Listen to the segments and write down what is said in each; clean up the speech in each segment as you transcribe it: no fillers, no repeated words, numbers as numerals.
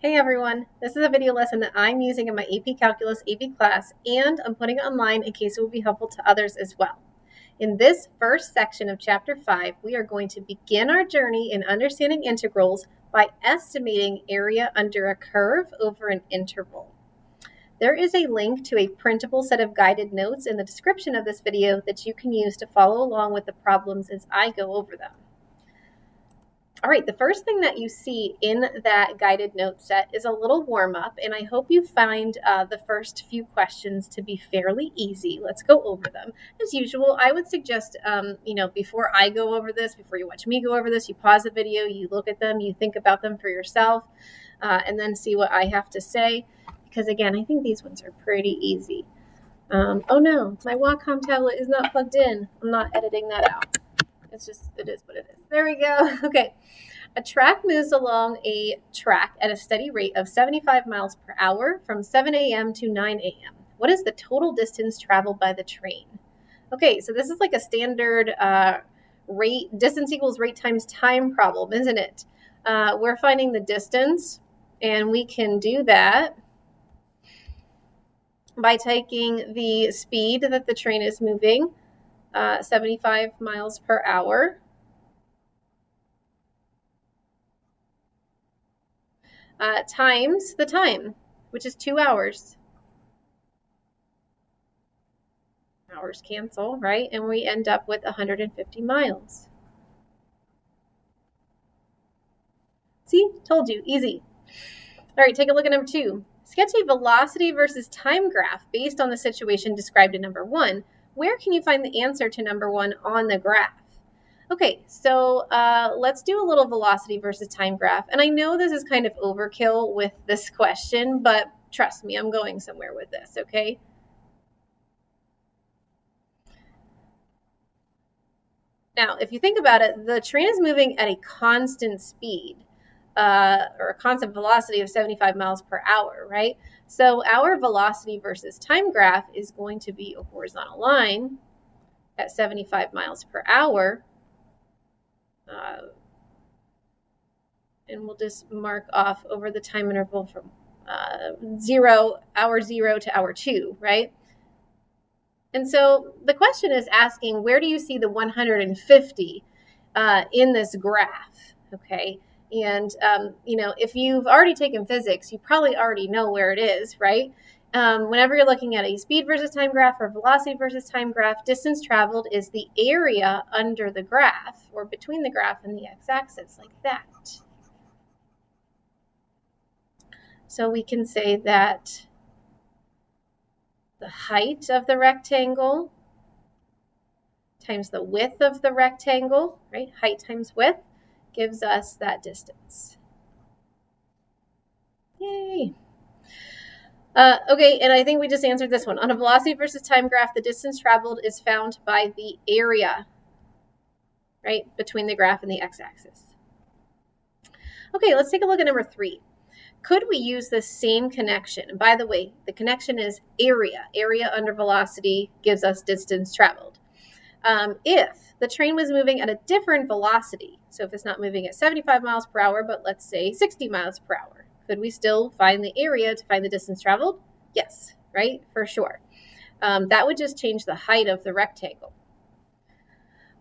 Hey everyone, this is a video lesson that I'm using in my AP Calculus AP class, and I'm putting it online in case it will be helpful to others as well. In this first section of Chapter 5, we are going to begin our journey in understanding integrals by estimating area under a curve over an interval. There is a link to a printable set of guided notes in the description of this video that you can use to follow along with the problems as I go over them. All right, the first thing that you see in that guided note set is a little warm-up, and I hope you find the first few questions to be fairly easy. Let's go over them. As usual, I would suggest, before I go over this, before you watch me go over this, you pause the video, you look at them, you think about them for yourself, and then see what I have to say, because again, I think these ones are pretty easy. Oh no, my Wacom tablet is not plugged in. I'm not editing that out. It is what it is. There we go. Okay. A track moves along a track at a steady rate of 75 miles per hour from 7 a.m. to 9 a.m. What is the total distance traveled by the train? Okay, so this is like a standard distance equals rate times time problem, isn't it? We're finding the distance, and we can do that by taking the speed that the train is moving, 75 miles per hour, times the time, which is 2 hours. Hours cancel, right? And we end up with 150 miles. See? Told you. Easy. All right, take a look at number 2. Sketch a velocity versus time graph based on the situation described in number 1. Where can you find the answer to number 1 on the graph? Okay, so let's do a little velocity versus time graph. And I know this is kind of overkill with this question, but trust me, I'm going somewhere with this, okay? Now, if you think about it, the train is moving at a constant speed, or a constant velocity of 75 miles per hour, right? So our velocity versus time graph is going to be a horizontal line at 75 miles per hour. And we'll just mark off over the time interval from hour 0 to hour 2, right? And so the question is asking, where do you see the 150 in this graph, okay? And, if you've already taken physics, you probably already know where it is, right? Whenever you're looking at a speed versus time graph or velocity versus time graph, distance traveled is the area under the graph or between the graph and the x-axis, like that. So we can say that the height of the rectangle times the width of the rectangle, right? Height times width gives us that distance. Yay. Okay, and I think we just answered this one. On a velocity versus time graph, the distance traveled is found by the area, right, between the graph and the x-axis. Okay, let's take a look at number 3. Could we use the same connection? And by the way, the connection is area. Area under velocity gives us distance traveled. If the train was moving at a different velocity, so if it's not moving at 75 miles per hour, but let's say 60 miles per hour, could we still find the area to find the distance traveled? Yes, right? For sure. That would just change the height of the rectangle.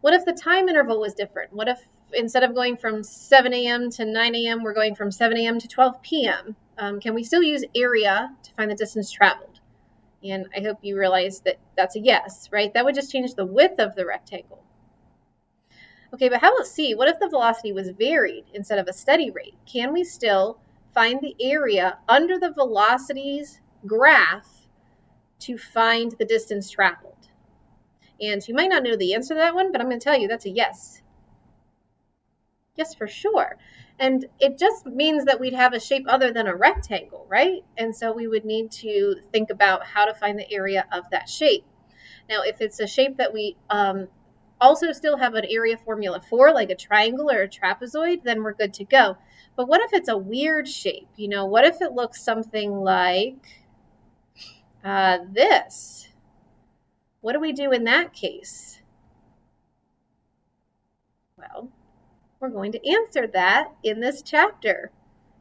What if the time interval was different? What if instead of going from 7 a.m. to 9 a.m., we're going from 7 a.m. to 12 p.m.? Can we still use area to find the distance traveled? And I hope you realize that that's a yes, right? That would just change the width of the rectangle. Okay, but how about C? What if the velocity was varied instead of a steady rate? Can we still find the area under the velocities graph to find the distance traveled? And you might not know the answer to that one, but I'm going to tell you that's a yes. Yes, for sure. And it just means that we'd have a shape other than a rectangle, right? And so we would need to think about how to find the area of that shape. Now, if it's a shape that we also still have an area formula for, like a triangle or a trapezoid, then we're good to go. But what if it's a weird shape? What if it looks something like this? What do we do in that case? Well, we're going to answer that in this chapter.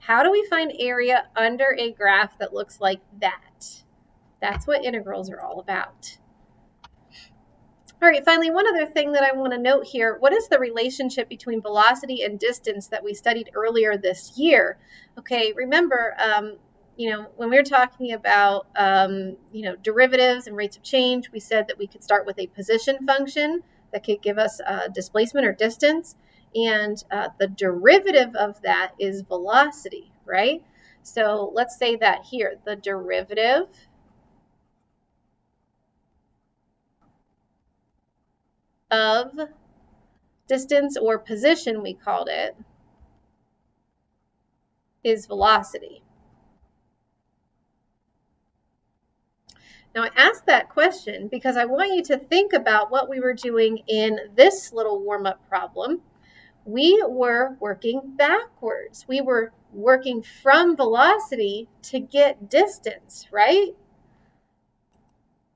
How do we find area under a graph that looks like that? That's what integrals are all about. All right, finally, one other thing that I want to note here, what is the relationship between velocity and distance that we studied earlier this year? Okay, remember, when we were talking about, derivatives and rates of change, we said that we could start with a position function that could give us displacement or distance, and the derivative of that is velocity, right? So let's say that here, the derivative of distance or position, we called it, is velocity. Now I asked that question because I want you to think about what we were doing in this little warm-up problem. We were working backwards. We were working from velocity to get distance, right?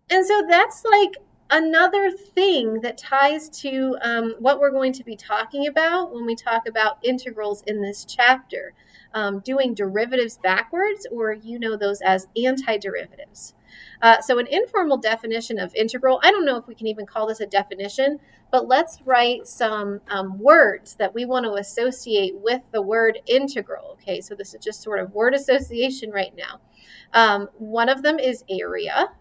And so that's like another thing that ties to what we're going to be talking about when we talk about integrals in this chapter, doing derivatives backwards, or you know those as antiderivatives. So an informal definition of integral, I don't know if we can even call this a definition, but let's write some words that we want to associate with the word integral. Okay, so this is just sort of word association right now. One of them is area.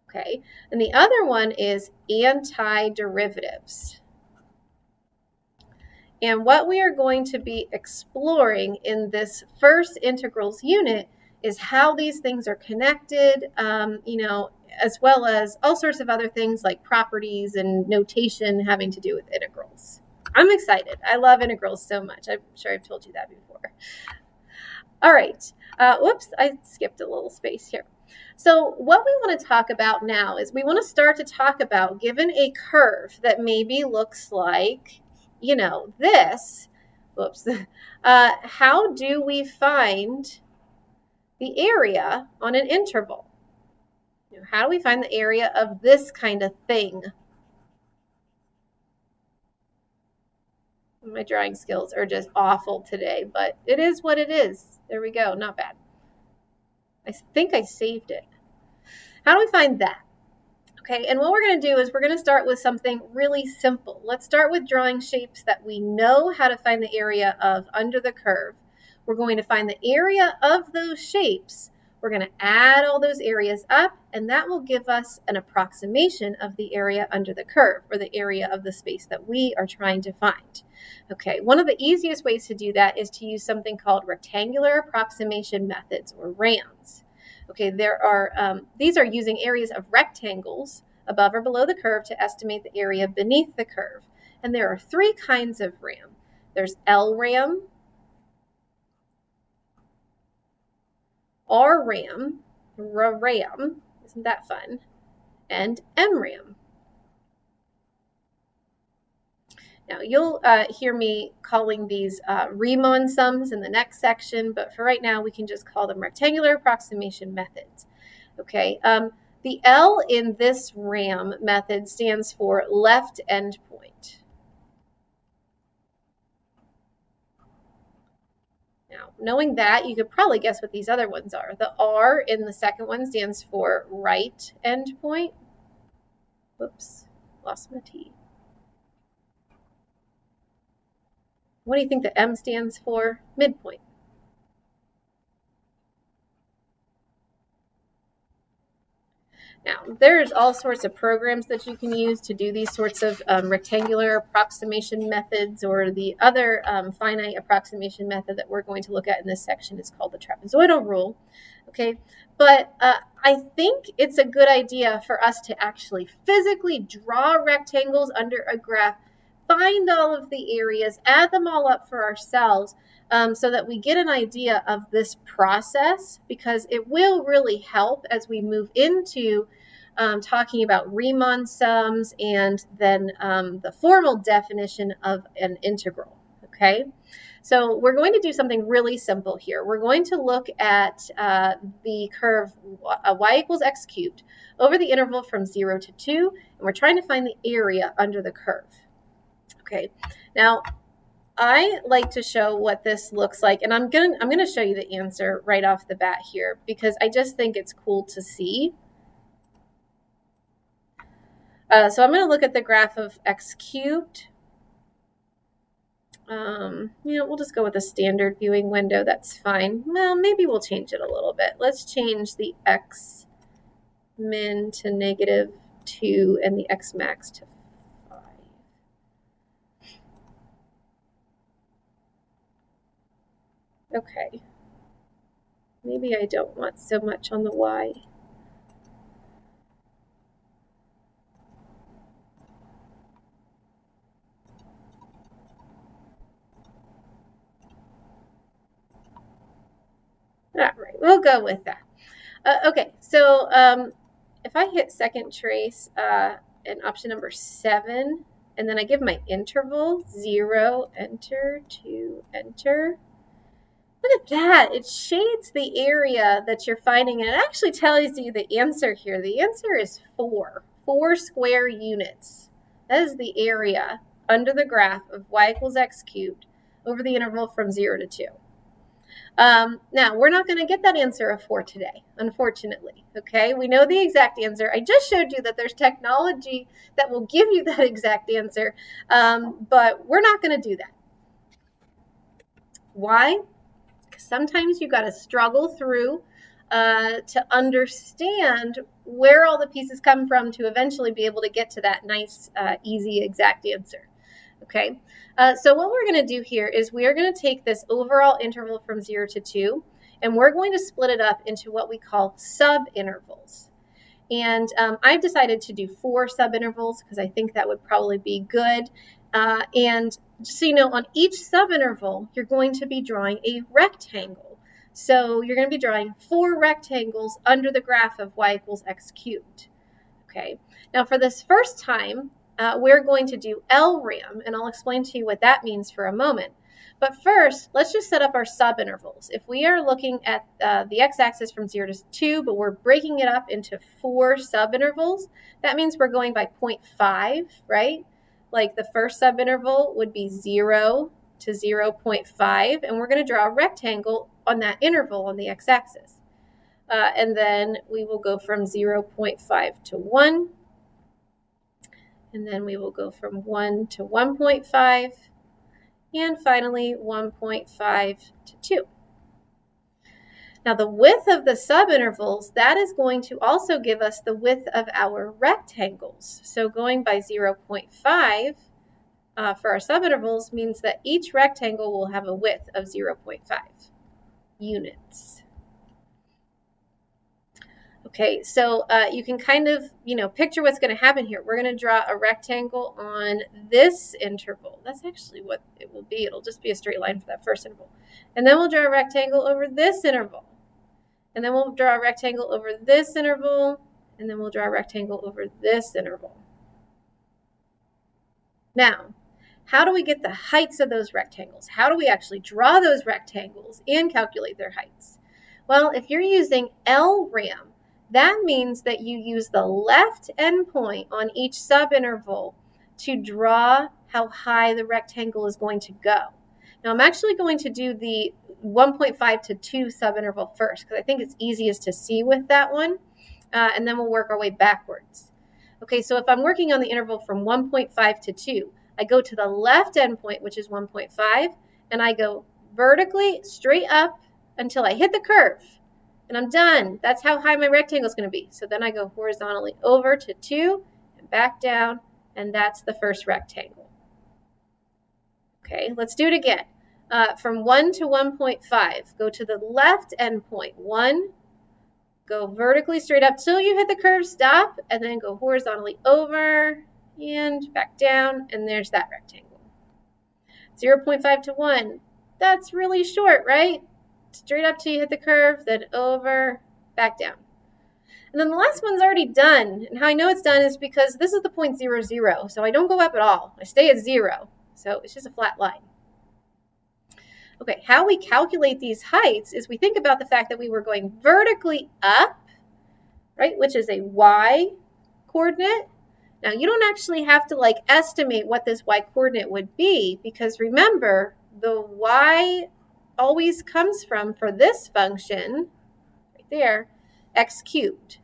Okay, and the other one is antiderivatives. And what we are going to be exploring in this first integrals unit is how these things are connected, as well as all sorts of other things like properties and notation having to do with integrals. I'm excited. I love integrals so much. I'm sure I've told you that before. All right. Whoops, I skipped a little space here. So what we want to talk about now is we want to start to talk about, given a curve that maybe looks like, this, whoops, how do we find the area on an interval? How do we find the area of this kind of thing? My drawing skills are just awful today, but it is what it is. There we go. Not bad. I think I saved it. How do we find that? Okay, and what we're going to do is we're going to start with something really simple. Let's start with drawing shapes that we know how to find the area of under the curve. We're going to find the area of those shapes. We're going to add all those areas up, and that will give us an approximation of the area under the curve, or the area of the space that we are trying to find. Okay, one of the easiest ways to do that is to use something called rectangular approximation methods, or RAMs. Okay, these are using areas of rectangles above or below the curve to estimate the area beneath the curve. And there are three kinds of RAM. There's LRAM, RRAM, RAM, isn't that fun, and MRAM. Now, you'll hear me calling these Riemann sums in the next section, but for right now, we can just call them rectangular approximation methods. Okay, the L in this RAM method stands for left endpoint. Now, knowing that, you could probably guess what these other ones are. The R in the second one stands for right endpoint. Whoops, lost my T. What do you think the M stands for? Midpoint. Now, there's all sorts of programs that you can use to do these sorts of rectangular approximation methods, or the other finite approximation method that we're going to look at in this section is called the trapezoidal rule. Okay, but I think it's a good idea for us to actually physically draw rectangles under a graph, find all of the areas, add them all up for ourselves, so that we get an idea of this process, because it will really help as we move into talking about Riemann sums and then the formal definition of an integral. Okay, so we're going to do something really simple here. We're going to look at the curve y equals x cubed over the interval from 0 to 2, and we're trying to find the area under the curve. Okay, now I like to show what this looks like, and I'm gonna show you the answer right off the bat here because I just think it's cool to see. So I'm going to look at the graph of x cubed. We'll just go with a standard viewing window. That's fine. Well, maybe we'll change it a little bit. Let's change the x min to -2 and the x max to 5. Okay. Maybe I don't want so much on the y. All right, we'll go with that. Okay, so if I hit second trace in option number 7, and then I give my interval 0, enter, 2, enter. Look at that. It shades the area that you're finding, and it actually tells you the answer here. The answer is 4 square units. That is the area under the graph of y equals x cubed over the interval from 0 to 2. Now, we're not going to get that answer of 4 today, unfortunately. Okay, we know the exact answer. I just showed you that there's technology that will give you that exact answer, but we're not going to do that. Why? Because sometimes you got to struggle through to understand where all the pieces come from to eventually be able to get to that nice, easy, exact answer. Okay, so what we're going to do here is we are going to take this overall interval from 0 to 2, and we're going to split it up into what we call subintervals. And I've decided to do 4 subintervals because I think that would probably be good. And just so you know, on each subinterval, you're going to be drawing a rectangle. So you're going to be drawing 4 rectangles under the graph of y equals x cubed. Okay, now for this first time, we're going to do LRAM, and I'll explain to you what that means for a moment. But first, let's just set up our subintervals. If we are looking at the x-axis from 0 to 2, but we're breaking it up into 4 subintervals, that means we're going by 0.5, right? Like the first subinterval would be 0 to 0.5, and we're going to draw a rectangle on that interval on the x-axis. And then we will go from 0.5 to 1. And then we will go from 1 to 1.5, and finally 1.5 to 2. Now the width of the subintervals, that is going to also give us the width of our rectangles. So going by 0.5 for our subintervals means that each rectangle will have a width of 0.5 units. Okay, so you can kind of, picture what's going to happen here. We're going to draw a rectangle on this interval. That's actually what it will be. It'll just be a straight line for that first interval. And then we'll draw a rectangle over this interval. And then we'll draw a rectangle over this interval. And then we'll draw a rectangle over this interval. Now, how do we get the heights of those rectangles? How do we actually draw those rectangles and calculate their heights? Well, if you're using LRAM, that means that you use the left endpoint on each subinterval to draw how high the rectangle is going to go. Now, I'm actually going to do the 1.5 to 2 subinterval first because I think it's easiest to see with that one, and then we'll work our way backwards. Okay, so if I'm working on the interval from 1.5 to 2, I go to the left endpoint, which is 1.5, and I go vertically straight up until I hit the curve. And I'm done. That's how high my rectangle is going to be. So then I go horizontally over to 2 and back down, and that's the first rectangle. Okay, let's do it again. From 1 to 1.5, go to the left endpoint, 1, go vertically straight up till you hit the curve, stop, and then go horizontally over and back down, and there's that rectangle. 0.5 to 1, that's really short, right? Straight up till you hit the curve, then over, back down. And then the last one's already done. And how I know it's done is because this is the point 0, 0. So I don't go up at all. I stay at 0. So it's just a flat line. Okay, how we calculate these heights is we think about the fact that we were going vertically up, right, which is a y coordinate. Now, you don't actually have to like estimate what this y coordinate would be, because remember, the y always comes from, for this function, right there, x cubed.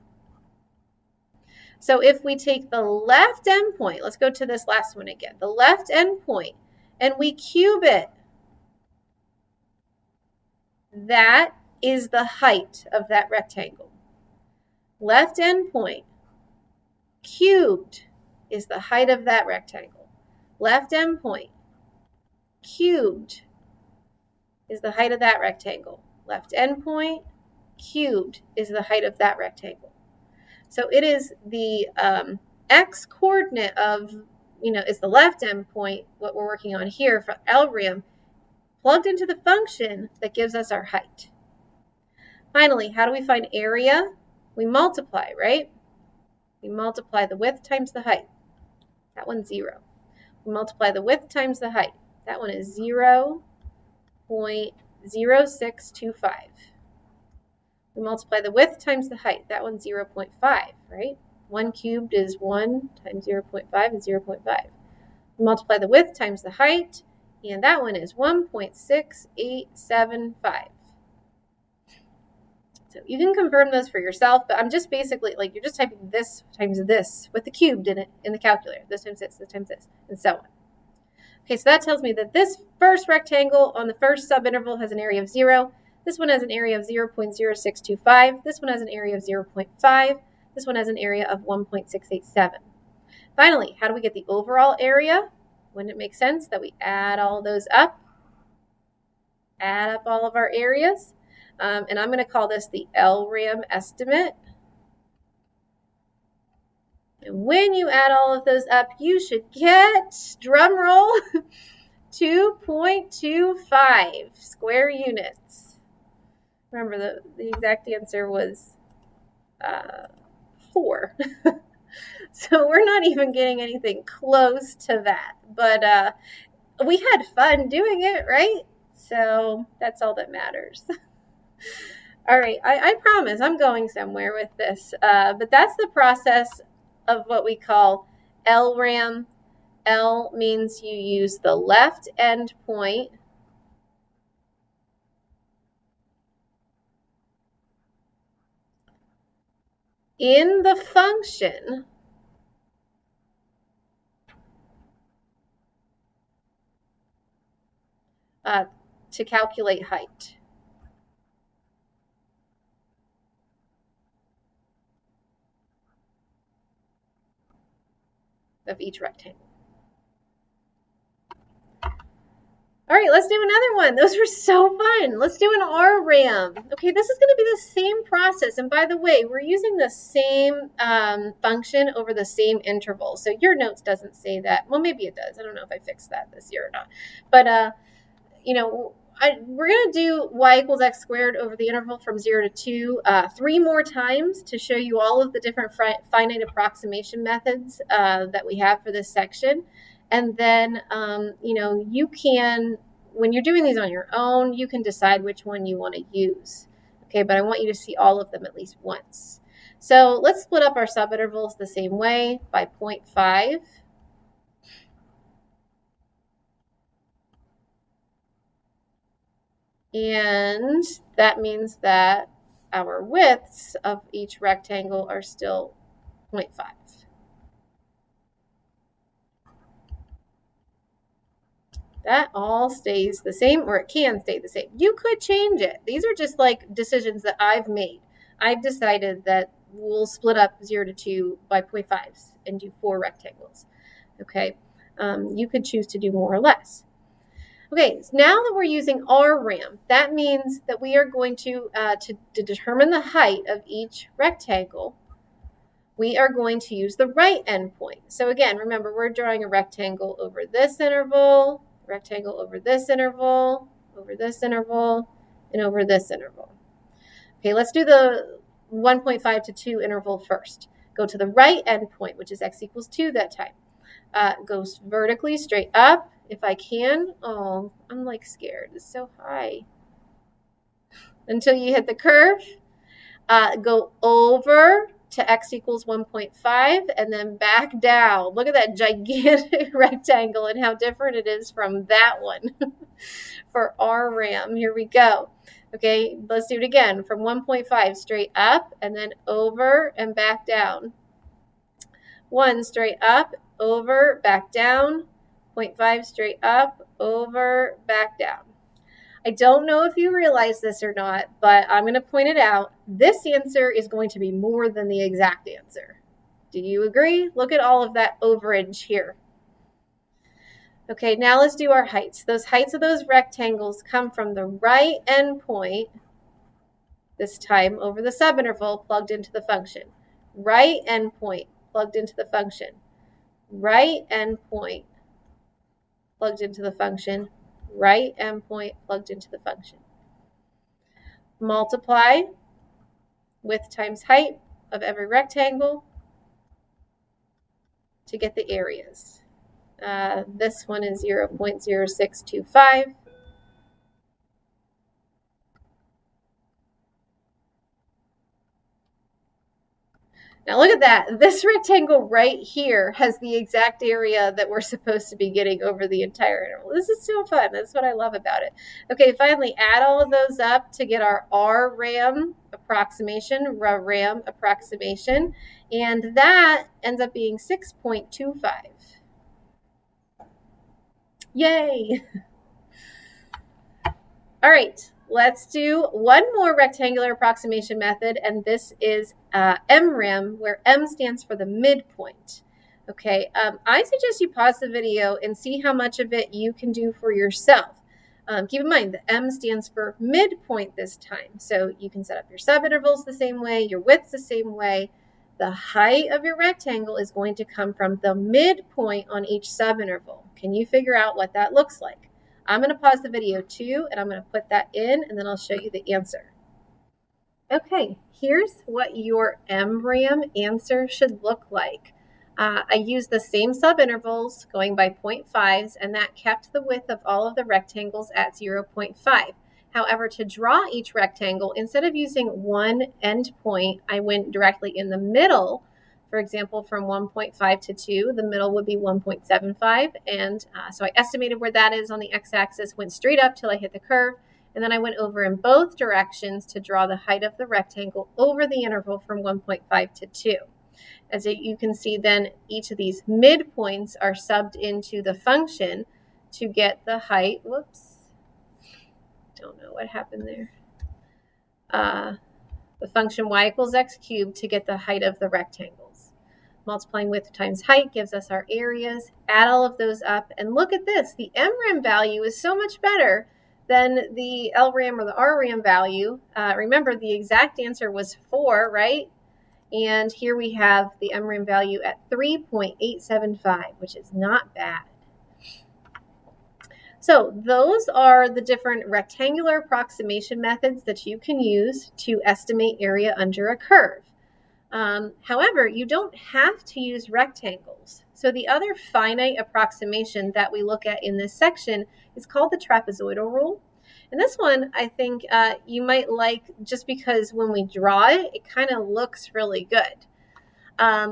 So if we take the left endpoint, let's go to this last one again, the left endpoint, and we cube it, that is the height of that rectangle. Left endpoint cubed is the height of that rectangle. Left endpoint cubed is the height of that rectangle. Left endpoint cubed is the height of that rectangle. So it is the x coordinate of, is the left endpoint, what we're working on here for LRAM, plugged into the function that gives us our height. Finally, how do we find area? We multiply, right? We multiply the width times the height. That one's 0. We multiply the width times the height. That one is 0.0625. We multiply the width times the height. That one's 0.5, right? 1 cubed is 1 times 0.5 is 0.5. We multiply the width times the height, and that one is 1.6875. So you can confirm those for yourself, but I'm just basically, like, you're just typing this times this with the cubed in it in the calculator. This times this times this, and so on. Okay, so that tells me that this first rectangle on the first subinterval has an area of 0. This one has an area of 0.0625. This one has an area of 0.5. This one has an area of 1.687. Finally, how do we get the overall area? Wouldn't it make sense that we add all those up? Add up all of our areas. And I'm going to call this the LRAM estimate. And when you add all of those up, you should get, drum roll, 2.25 square units. Remember, the exact answer was 4. So we're not even getting anything close to that. But we had fun doing it, right? So that's all that matters. All right, I promise I'm going somewhere with this. But that's the process of what we call LRAM. L means you use the left end point in the function to calculate height. Of each rectangle. All right, let's do another one. Those were so fun. Let's do an RRAM. Okay, this is going to be the same process. And by the way, we're using the same function over the same interval. So your notes doesn't say that. Well, maybe it does. I don't know if I fixed that this year or not. But, we're going to do y equals x squared over the interval from 0 to 2 3 more times to show you all of the different finite approximation methods that we have for this section. And then, you can, when you're doing these on your own, you can decide which one you want to use. Okay, but I want you to see all of them at least once. So let's split up our subintervals the same way by 0.5. And that means that our widths of each rectangle are still 0.5. That all stays the same, or it can stay the same. You could change it. These are just like decisions that I've made. I've decided that we'll split up 0 to 2 by 0.5s and do 4 rectangles. Okay, you could choose to do more or less. Okay, so now that we're using RRAM, that means that we are going to determine the height of each rectangle, we are going to use the right endpoint. So again, remember, we're drawing a rectangle over this interval, rectangle over this interval, over this interval, and over this interval. Okay, let's do the 1.5 to 2 interval first. Go to the right endpoint, which is x equals 2 that time. Goes vertically straight up if I can. Oh, I'm like scared. It's so high. Until you hit the curve. Go over to x equals 1.5 and then back down. Look at that gigantic rectangle and how different it is from that one for RRAM. Here we go. Okay, let's do it again. From 1.5 straight up and then over and back down. 1 straight up, over, back down. 0.5 straight up, over, back down. I don't know if you realize this or not, but I'm going to point it out. This answer is going to be more than the exact answer. Do you agree? Look at all of that overage here. Okay, now let's do our heights. Those heights of those rectangles come from the right endpoint, this time over the subinterval plugged into the function. Right endpoint plugged into the function. Right endpoint plugged into the function. Right endpoint plugged into the function. Multiply width times height of every rectangle to get the areas. This one is 0.0625. Now look at that. This rectangle right here has the exact area that we're supposed to be getting over the entire interval. This is so fun. That's what I love about it. Okay, finally, add all of those up to get our RRAM approximation, RAM approximation, and that ends up being 6.25. Yay! All right. Let's do one more rectangular approximation method, and this is MRAM, where M stands for the midpoint. Okay, I suggest you pause the video and see how much of it you can do for yourself. Keep in mind, the M stands for midpoint this time, so you can set up your subintervals the same way, your widths the same way. The height of your rectangle is going to come from the midpoint on each subinterval. Can you figure out what that looks like? I'm going to pause the video too, and I'm going to put that in, and then I'll show you the answer. Okay, here's what your MRAM answer should look like. I used the same subintervals going by 0.5s, and that kept the width of all of the rectangles at 0.5. However, to draw each rectangle, instead of using one endpoint, I went directly in the middle. For example, from 1.5 to 2, the middle would be 1.75. And so I estimated where that is on the x-axis, went straight up till I hit the curve. And then I went over in both directions to draw the height of the rectangle over the interval from 1.5 to 2. As you can see, then each of these midpoints are subbed into the function to get the height. Whoops. Don't know what happened there. The function y equals x cubed to get the height of the rectangles. Multiplying width times height gives us our areas. Add all of those up, and look at this. The MRAM value is so much better than the LRAM or the RRAM value. Remember, the exact answer was 4, right? And here we have the MRAM value at 3.875, which is not bad. So those are the different rectangular approximation methods that you can use to estimate area under a curve. However, you don't have to use rectangles. So the other finite approximation that we look at in this section is called the trapezoidal rule. And this one, I think you might like just because when we draw it, it kind of looks really good.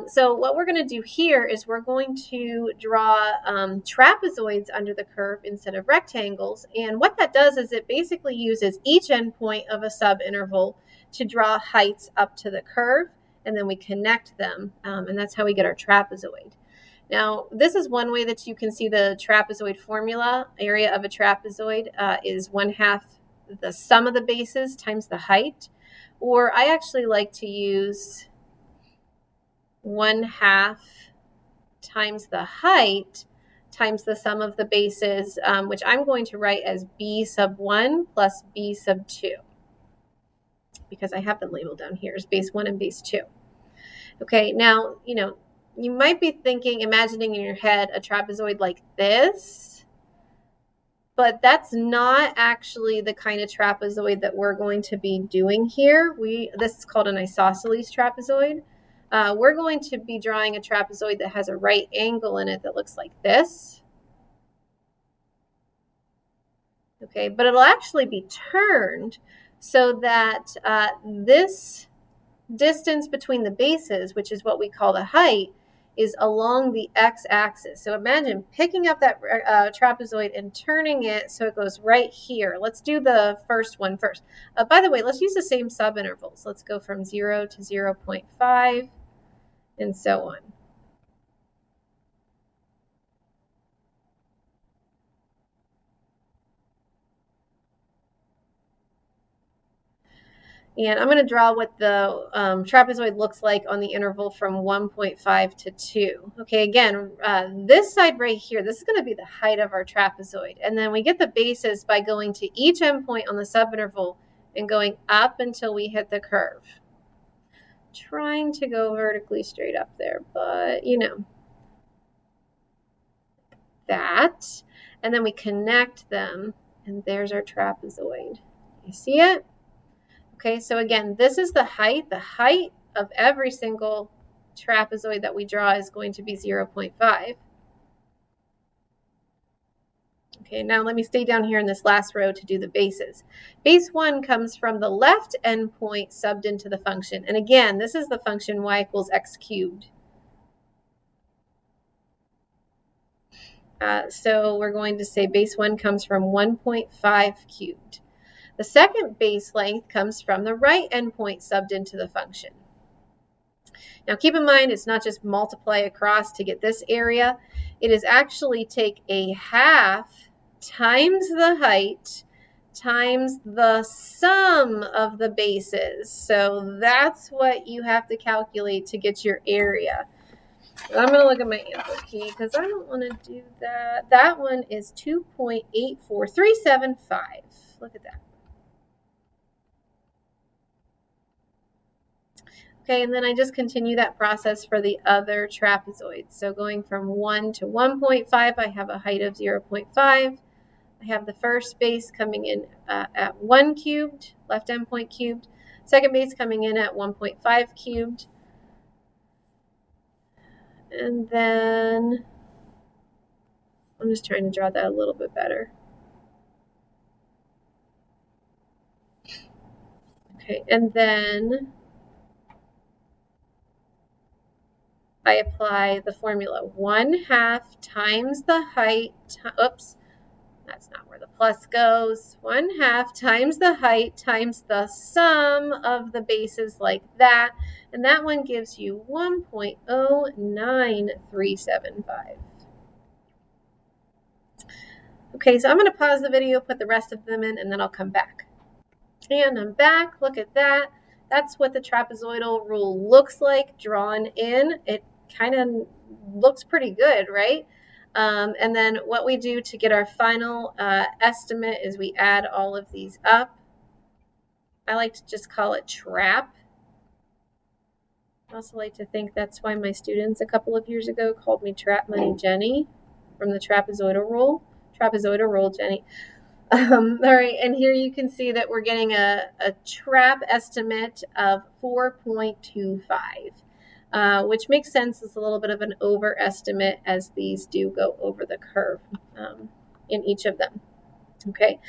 So what we're going to do here is we're going to draw trapezoids under the curve instead of rectangles. And what that does is it basically uses each endpoint of a subinterval to draw heights up to the curve, and then we connect them, and that's how we get our trapezoid. Now, this is one way that you can see the trapezoid formula. Area of a trapezoid is 1/2 the sum of the bases times the height, or I actually like to use 1/2 times the height times the sum of the bases, which I'm going to write as b sub 1 plus b sub 2, because I have them labeled down here as base 1 and base 2. Okay, now, you might be thinking, imagining in your head a trapezoid like this, but that's not actually the kind of trapezoid that we're going to be doing here. This is called an isosceles trapezoid. We're going to be drawing a trapezoid that has a right angle in it that looks like this. Okay, but it'll actually be turned so that this distance between the bases, which is what we call the height, is along the x-axis. So imagine picking up that trapezoid and turning it so it goes right here. Let's do the first one first. By the way, let's use the same subintervals. Let's go from 0 to 0.5 and so on. And I'm going to draw what the trapezoid looks like on the interval from 1.5 to 2. Okay, again, this side right here, this is going to be the height of our trapezoid. And then we get the basis by going to each endpoint on the subinterval and going up until we hit the curve. Trying to go vertically straight up there, but you know, that. And then we connect them, and there's our trapezoid. You see it? Okay, so again, this is the height. The height of every single trapezoid that we draw is going to be 0.5. Okay, now let me stay down here in this last row to do the bases. Base 1 comes from the left endpoint subbed into the function. And again, this is the function y equals x cubed. So we're going to say base 1 comes from 1.5 cubed. The second base length comes from the right endpoint subbed into the function. Now keep in mind, it's not just multiply across to get this area. It is actually take a half times the height times the sum of the bases. So that's what you have to calculate to get your area. I'm going to look at my answer key because I don't want to do that. That one is 2.84375. Look at that. Okay, and then I just continue that process for the other trapezoids. So going from 1 to 1.5, I have a height of 0.5. I have the first base coming in at 1 cubed, left endpoint cubed. Second base coming in at 1.5 cubed. And then I'm just trying to draw that a little bit better. Okay, and then I apply the formula 1/2 times the height, oops, that's not where the plus goes. 1/2 times the height times the sum of the bases like that. And that one gives you 1.09375. Okay, so I'm going to pause the video, put the rest of them in, and then I'll come back. And I'm back. Look at that. That's what the trapezoidal rule looks like drawn in. It kind of looks pretty good, right? And then what we do to get our final estimate is we add all of these up. I like to just call it trap. I also like to think that's why my students a couple of years ago called me Trap Money Jenny from the trapezoidal rule. Trapezoidal rule, Jenny. All right, and here you can see that we're getting a trap estimate of 4.25, which makes sense. It's a little bit of an overestimate as these do go over the curve in each of them. Okay,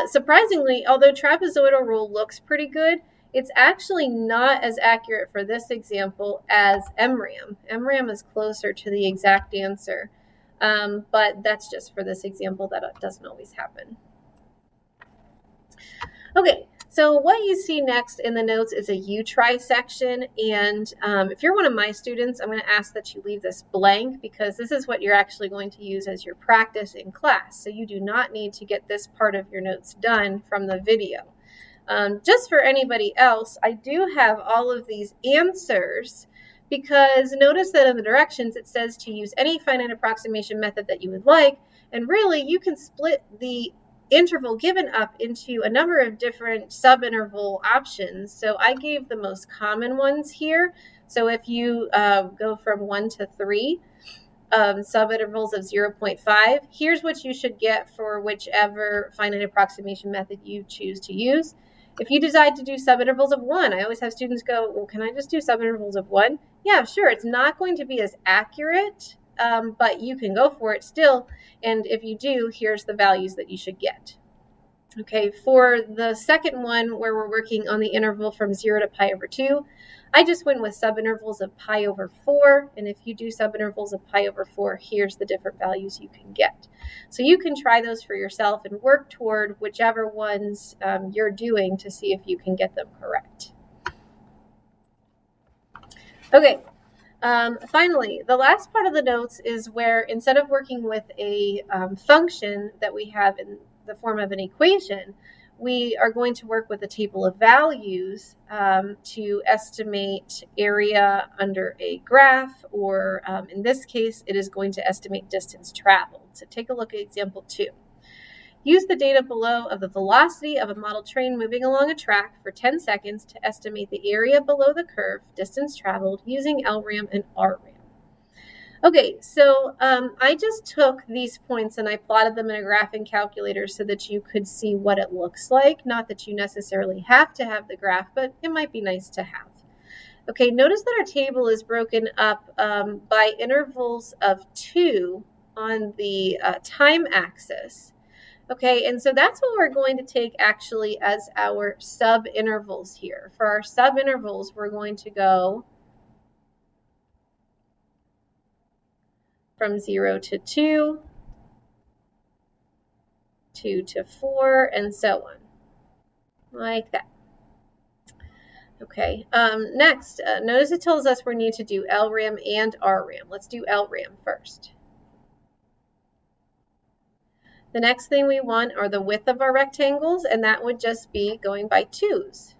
surprisingly, although trapezoidal rule looks pretty good, it's actually not as accurate for this example as MRAM. MRAM is closer to the exact answer, but that's just for this example that it doesn't always happen. Okay, so what you see next in the notes is a you try section, and if you're one of my students, I'm going to ask that you leave this blank because this is what you're actually going to use as your practice in class. So you do not need to get this part of your notes done from the video. Just for anybody else, I do have all of these answers because notice that in the directions it says to use any finite approximation method that you would like, and really you can split the interval given up into a number of different subinterval options. So I gave the most common ones here. So if you go from 1 to 3, subintervals of 0.5, here's what you should get for whichever finite approximation method you choose to use. If you decide to do subintervals of 1, I always have students go, well, can I just do subintervals of 1? Yeah, sure. It's not going to be as accurate, but you can go for it still. And if you do, here's the values that you should get. Okay, for the second one where we're working on the interval from 0 to pi over 2, I just went with subintervals of pi over 4, and if you do subintervals of pi over 4, here's the different values you can get. So you can try those for yourself and work toward whichever ones you're doing to see if you can get them correct. Okay, finally, the last part of the notes is where instead of working with a function that we have in the form of an equation, we are going to work with a table of values to estimate area under a graph, or in this case, it is going to estimate distance traveled. So take a look at example 2. Use the data below of the velocity of a model train moving along a track for 10 seconds to estimate the area below the curve, distance traveled, using LRAM and RRAM. Okay, so I just took these points and I plotted them in a graphing calculator so that you could see what it looks like. Not that you necessarily have to have the graph, but it might be nice to have. Okay, notice that our table is broken up by intervals of 2 on the time axis. Okay, and so that's what we're going to take actually as our subintervals here. For our subintervals, we're going to go from 0 to 2, 2 to 4, and so on, like that. Okay, next, notice it tells us we need to do LRAM and RRAM. Let's do LRAM first. The next thing we want are the width of our rectangles, and that would just be going by 2's.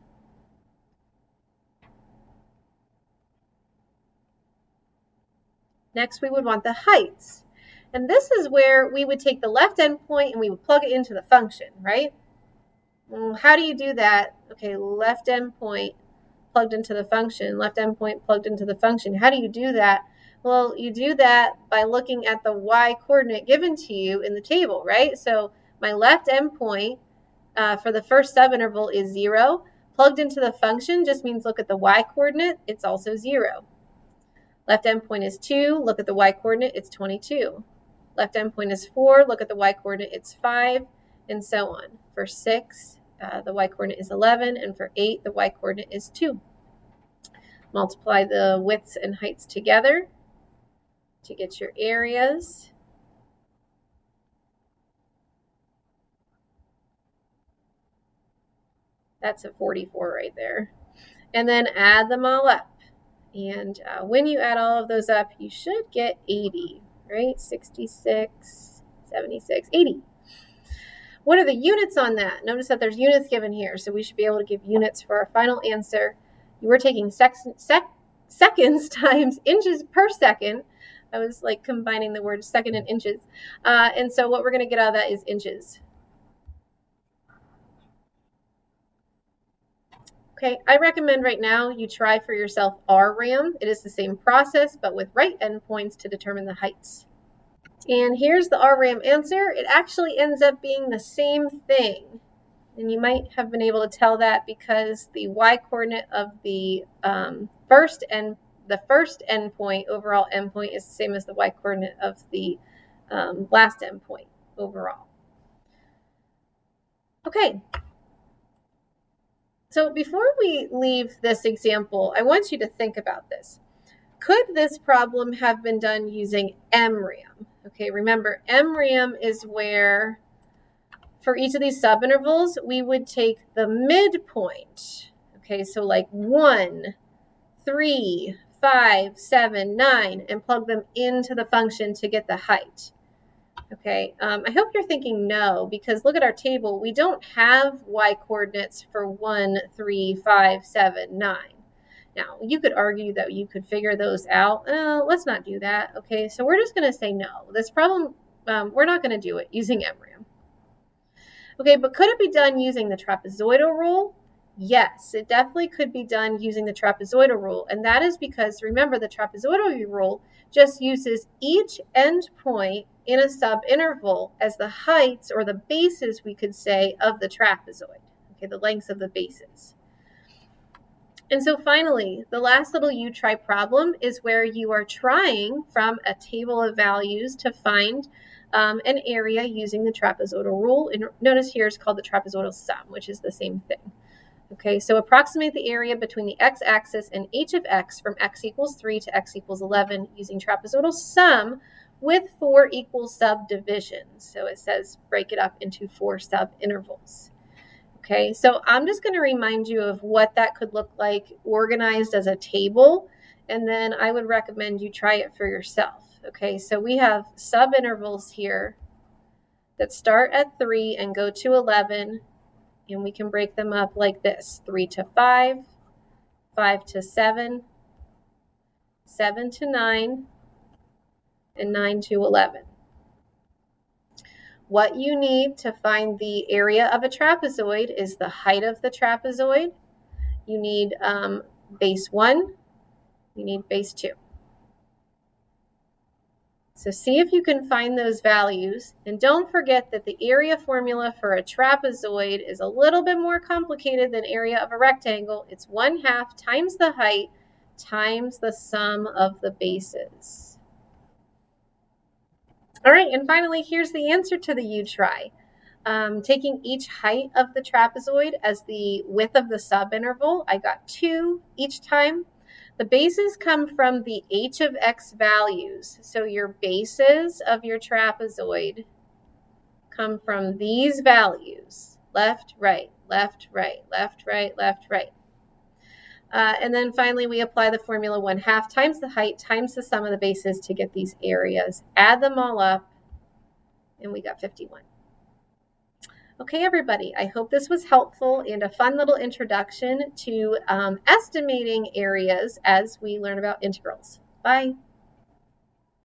Next, we would want the heights. And this is where we would take the left endpoint and we would plug it into the function, right? Well, how do you do that? Okay, left endpoint plugged into the function, left endpoint plugged into the function. How do you do that? Well, you do that by looking at the y coordinate given to you in the table, right? So my left endpoint for the first subinterval is 0. Plugged into the function just means look at the y coordinate, it's also 0. Left endpoint is 2, look at the y coordinate, it's 22. Left endpoint is 4, look at the y coordinate, it's 5, and so on. For 6, the y coordinate is 11, and for 8, the y coordinate is 2. Multiply the widths and heights together to get your areas. That's a 44 right there. And then add them all up. And when you add all of those up, you should get 80, right? 66, 76, 80. What are the units on that? Notice that there's units given here, so we should be able to give units for our final answer. You were taking seconds times inches per second. I was like combining the word second and inches. And so what we're going to get out of that is inches. Okay, I recommend right now you try for yourself RRAM. It is the same process, but with right endpoints to determine the heights. And here's the RRAM answer. It actually ends up being the same thing. And you might have been able to tell that because the y coordinate of the first endpoint, overall endpoint, is the same as the y coordinate of the last endpoint overall. Okay. So before we leave this example, I want you to think about this. Could this problem have been done using MRAM? Okay, remember, MRAM is where, for each of these subintervals, we would take the midpoint. Okay, so like 1, 3, 5, 7, 9, and plug them into the function to get the height. Okay, I hope you're thinking no, because look at our table. We don't have y coordinates for 1, 3, 5, 7, 9. Now, you could argue that you could figure those out. Let's not do that. Okay, so we're just going to say no. This problem, we're not going to do it using MRAM. Okay, but could it be done using the trapezoidal rule? Yes, it definitely could be done using the trapezoidal rule, and that is because, remember, the trapezoidal rule just uses each endpoint in a subinterval as the heights, or the bases, we could say, of the trapezoid, okay, the lengths of the bases. And so finally, the last little you try problem is where you are trying from a table of values to find an area using the trapezoidal rule. And notice here it's called the trapezoidal sum, which is the same thing. Okay, so approximate the area between the x-axis and h of x from x equals 3 to x equals 11 using trapezoidal sum with 4 equal subdivisions. So it says break it up into 4 subintervals. Okay, so I'm just going to remind you of what that could look like organized as a table, and then I would recommend you try it for yourself. Okay, so we have subintervals here that start at 3 and go to 11, and we can break them up like this: 3 to 5, 5 to 7, 7 to 9, and 9 to 11. What you need to find the area of a trapezoid is the height of the trapezoid. You need base 1, you need base 2. So see if you can find those values, and don't forget that the area formula for a trapezoid is a little bit more complicated than area of a rectangle. It's 1/2 times the height times the sum of the bases. All right, and finally, here's the answer to the U-try. Taking each height of the trapezoid as the width of the subinterval, I got 2 each time. The bases come from the h of x values. So your bases of your trapezoid come from these values: left, right, left, right, left, right, left, right. And then finally, we apply the formula 1/2 times the height times the sum of the bases to get these areas. Add them all up, and we got 51. Okay, everybody, I hope this was helpful and a fun little introduction to estimating areas as we learn about integrals. Bye.